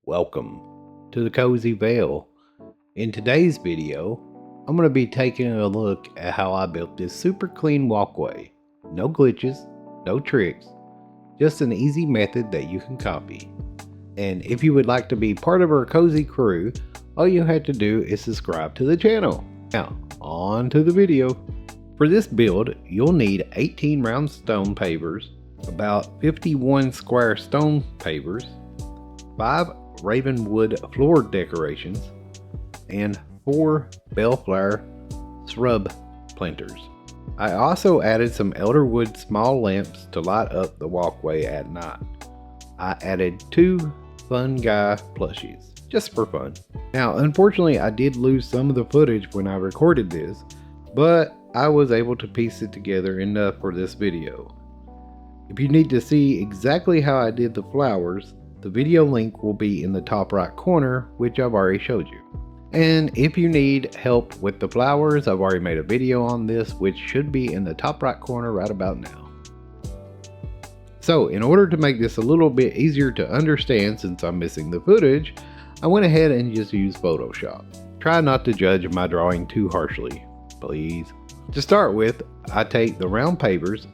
Welcome to the Cozy Vale. In today's video, I'm going to be taking a look at how I built this super clean walkway. No glitches, no tricks, just an easy method that you can copy. And if you would like to be part of our cozy crew, all you have to do is subscribe to the channel. Now, on to the video. For this build, you'll need 18 round stone pavers, about 51 square stone pavers, 5 ravenwood floor decorations, and 4 bellflower shrub planters. I also added some elderwood small lamps to light up the walkway at night. I added 2 fun guy plushies, just for fun. Now, unfortunately, I did lose some of the footage when I recorded this, but I was able to piece it together enough for this video. If you need to see exactly how I did the flowers, the video link will be in the top right corner, which I've already showed you. And if you need help with the flowers, I've already made a video on this, which should be in the top right corner right about now. So in order to make this a little bit easier to understand since I'm missing the footage, I went ahead and just used Photoshop. Try not to judge my drawing too harshly, please. To start with, I take the round pavers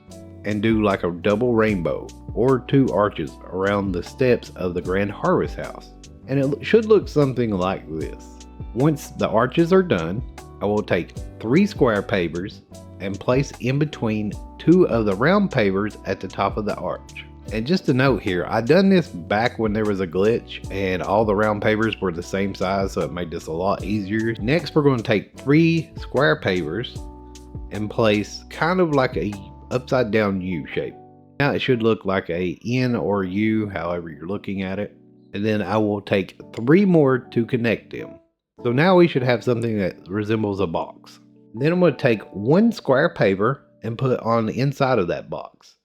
and do like a double rainbow or 2 arches around the steps of the Grand Harvest House. And it should look something like this. Once the arches are done, I will take 3 square pavers and place in between 2 of the round pavers at the top of the arch. And just a note here, I done this back when there was a glitch and all the round pavers were the same size, so it made this a lot easier. Next, we're going to take 3 square pavers and place kind of like a upside down U shape. Now it should look like a N or U, however you're looking at it. And then I will take 3 more to connect them. So now we should have something that resembles a box. Then I'm going to take 1 square paver and put on the inside of that box.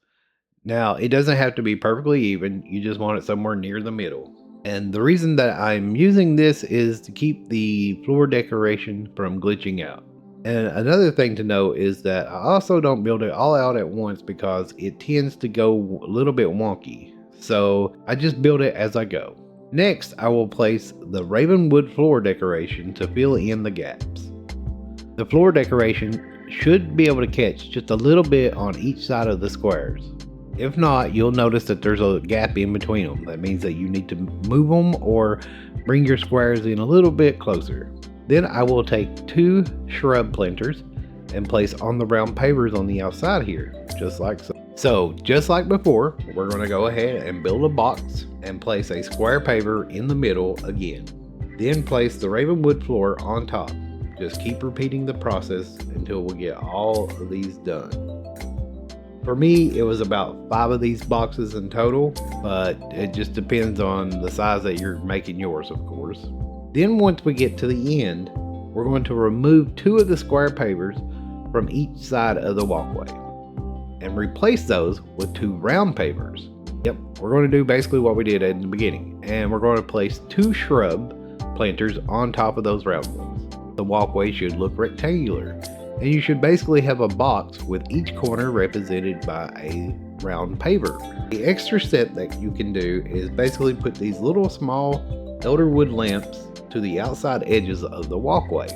Now it doesn't have to be perfectly even, you just want it somewhere near the middle. And the reason that I'm using this is to keep the floor decoration from glitching out. And another thing to note is that I also don't build it all out at once because it tends to go a little bit wonky. So I just build it as I go. Next, I will place the ravenwood floor decoration to fill in the gaps. The floor decoration should be able to catch just a little bit on each side of the squares. If not, you'll notice that there's a gap in between them. That means that you need to move them or bring your squares in a little bit closer. Then I will take 2 shrub planters and place on the round pavers on the outside here, just like so. So just like before, we're going to go ahead and build a box and place a square paver in the middle again. Then place the ravenwood floor on top. Just keep repeating the process until we get all of these done. For me, it was about 5 of these boxes in total, but it just depends on the size that you're making yours, of course. Then once we get to the end, we're going to remove 2 of the square pavers from each side of the walkway and replace those with 2 round pavers. Yep, we're going to do basically what we did in the beginning, and we're going to place 2 shrub planters on top of those round ones. The walkway should look rectangular, and you should basically have a box with each corner represented by a round paver. The extra step that you can do is basically put these little small elderwood lamps to the outside edges of the walkway.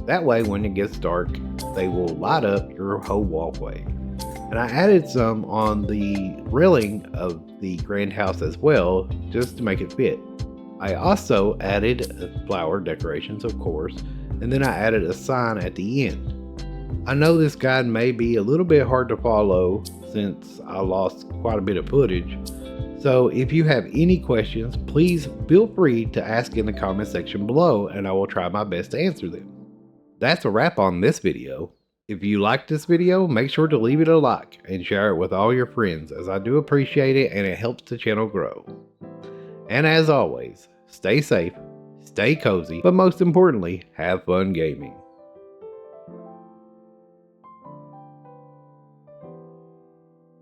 That way when it gets dark, they will light up your whole walkway. And I added some on the railing of the grand house as well, just to make it fit. I also added flower decorations, of course, and then I added a sign at the end. I know this guide may be a little bit hard to follow since I lost quite a bit of footage. So if you have any questions, please feel free to ask in the comment section below and I will try my best to answer them. That's a wrap on this video. If you liked this video, make sure to leave it a like and share it with all your friends, as I do appreciate it and it helps the channel grow. And as always, stay safe, stay cozy, but most importantly, have fun gaming.